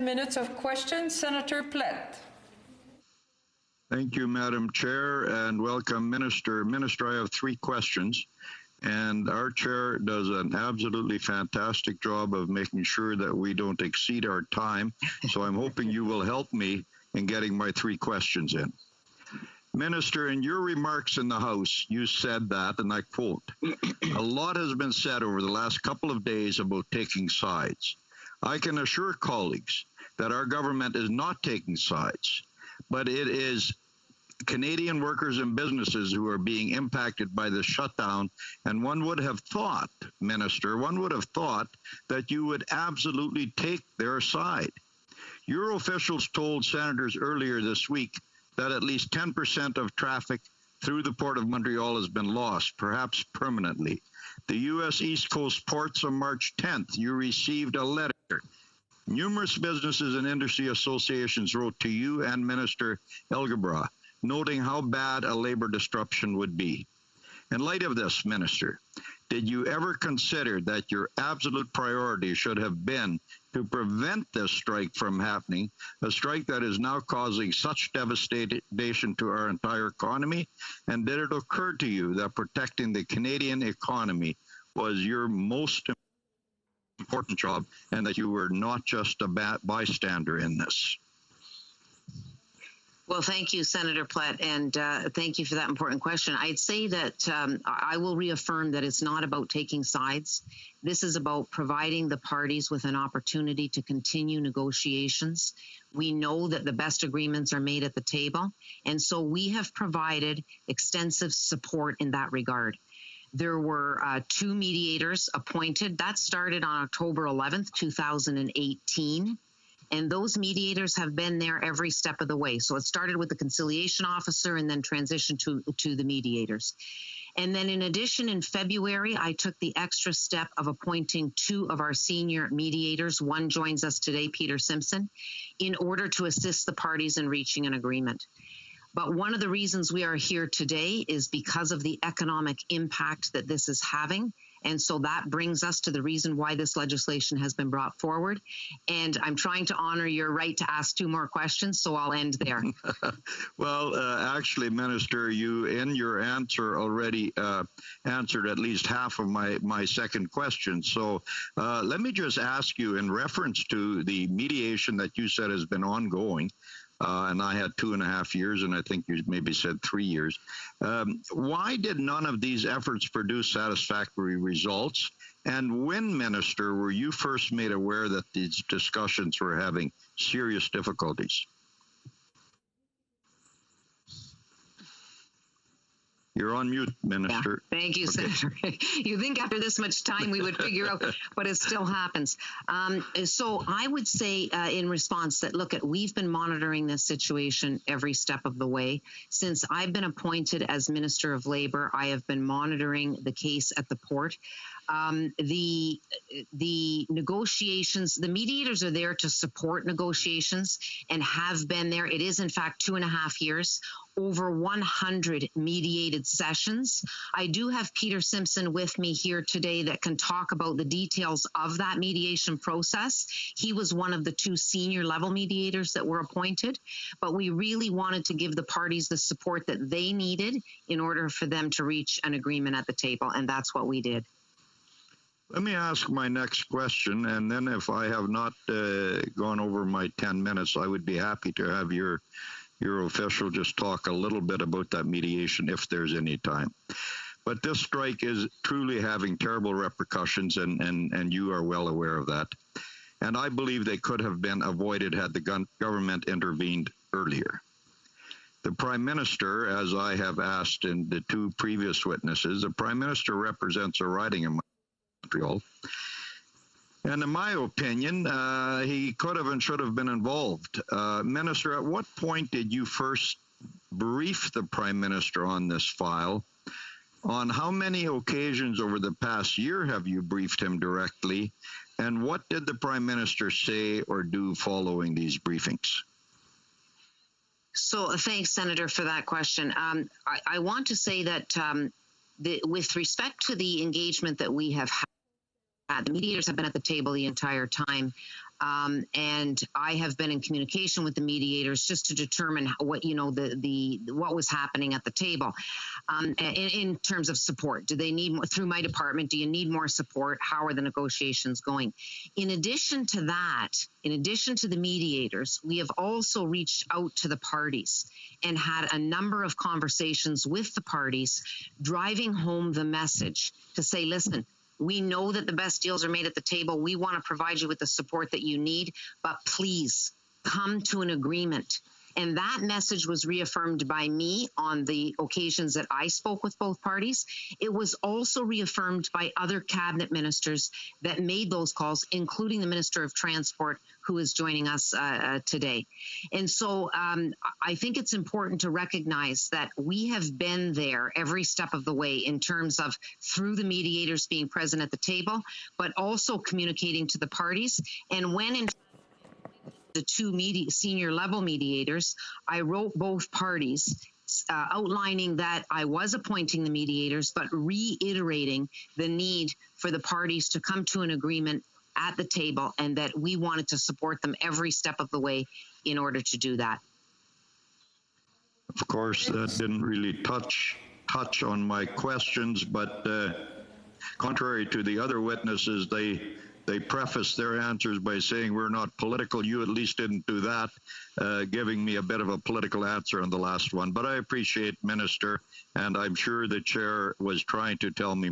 Minutes of questions, Senator Platt. Thank you, Madam Chair, and welcome, Minister. Minister, I have three questions, and our chair does an absolutely fantastic job of making sure that we don't exceed our time, so I'm hoping you will help me in getting my three questions in. Minister, in your remarks in the House, you said that, and I quote, "A lot has been said over the last couple of days about taking sides. I can assure colleagues that our government is not taking sides, but it is Canadian workers and businesses who are being impacted by the shutdown, and one would have thought, Minister, that you would absolutely take their side. Your officials told senators earlier this week that at least 10% of traffic through the Port of Montreal has been lost, perhaps permanently. The U.S. East Coast ports on March 10th, you received a letter. Numerous businesses and industry associations wrote to you and Minister Elgebra, noting how bad a labor disruption would be. In light of this, Minister, did you ever consider that your absolute priority should have been to prevent this strike from happening, a strike that is now causing such devastation to our entire economy? And did it occur to you that protecting the Canadian economy was your most important job, and that you were not just a bystander in this? Well, thank you, Senator Platt, and thank you for that important question. I'd say that I will reaffirm that it's not about taking sides. This is about providing the parties with an opportunity to continue negotiations. We know that the best agreements are made at the table, and so we have provided extensive support in that regard. There were two mediators appointed. That started on October 11th, 2018. And those mediators have been there every step of the way. So it started with the conciliation officer and then transitioned to the mediators. And then in addition, in February, I took the extra step of appointing two of our senior mediators. One joins us today, Peter Simpson, in order to assist the parties in reaching an agreement. But one of the reasons we are here today is because of the economic impact that this is having. And so that brings us to the reason why this legislation has been brought forward. And I'm trying to honor your right to ask two more questions, so I'll end there. Well, actually, Minister, you in your answer already answered at least half of my second question. So let me just ask you, in reference to the mediation that you said has been ongoing, and I had 2.5 years, and I think you maybe said 3 years. Why did none of these efforts produce satisfactory results? And when, Minister, were you first made aware that these discussions were having serious difficulties? You're on mute, Minister. Yeah. Thank you, Senator. You think after this much time we would figure out, but it still happens. So I would say in response that, look, we've been monitoring this situation every step of the way. Since I've been appointed as Minister of Labour, I have been monitoring the case at the port. The negotiations, the mediators are there to support negotiations and have been there. It is, in fact, 2.5 years, over 100 mediated sessions. I do have Peter Simpson with me here today that can talk about the details of that mediation process. He was one of the two senior level mediators that were appointed, but we really wanted to give the parties the support that they needed in order for them to reach an agreement at the table, and that's what we did. Let me ask my next question, and then if I have not gone over my 10 minutes, I would be happy to have your official just talk a little bit about that mediation if there's any time. But this strike is truly having terrible repercussions, and you are well aware of that. And I believe they could have been avoided had the government intervened earlier. The Prime Minister, as I have asked in the two previous witnesses, the Prime Minister represents a riding in Montreal. And in my opinion, he could have and should have been involved. Minister, at what point did you first brief the Prime Minister on this file? On how many occasions over the past year have you briefed him directly? And what did the Prime Minister say or do following these briefings? So thanks, Senator, for that question. I want to say that with respect to the engagement that we have had, the mediators have been at the table the entire time. And I have been in communication with the mediators just to determine what what was happening at the table in terms of support. Do they need more through my department? Do you need more support? How are the negotiations going? In addition to that, in addition to the mediators, we have also reached out to the parties and had a number of conversations with the parties, driving home the message to say, listen, we know that the best deals are made at the table. We want to provide you with the support that you need, but please come to an agreement. And that message was reaffirmed by me on the occasions that I spoke with both parties. It was also reaffirmed by other cabinet ministers that made those calls, including the Minister of Transport, who is joining us today. And so I think it's important to recognize that we have been there every step of the way in terms of through the mediators being present at the table, but also communicating to the parties. And when in the two senior level mediators, I wrote both parties outlining that I was appointing the mediators, but reiterating the need for the parties to come to an agreement at the table and that we wanted to support them every step of the way in order to do that. Of course, that didn't really touch on my questions, but contrary to the other witnesses, they prefaced their answers by saying we're not political. You at least didn't do that, giving me a bit of a political answer on the last one. But I appreciate, Minister, and I'm sure the chair was trying to tell me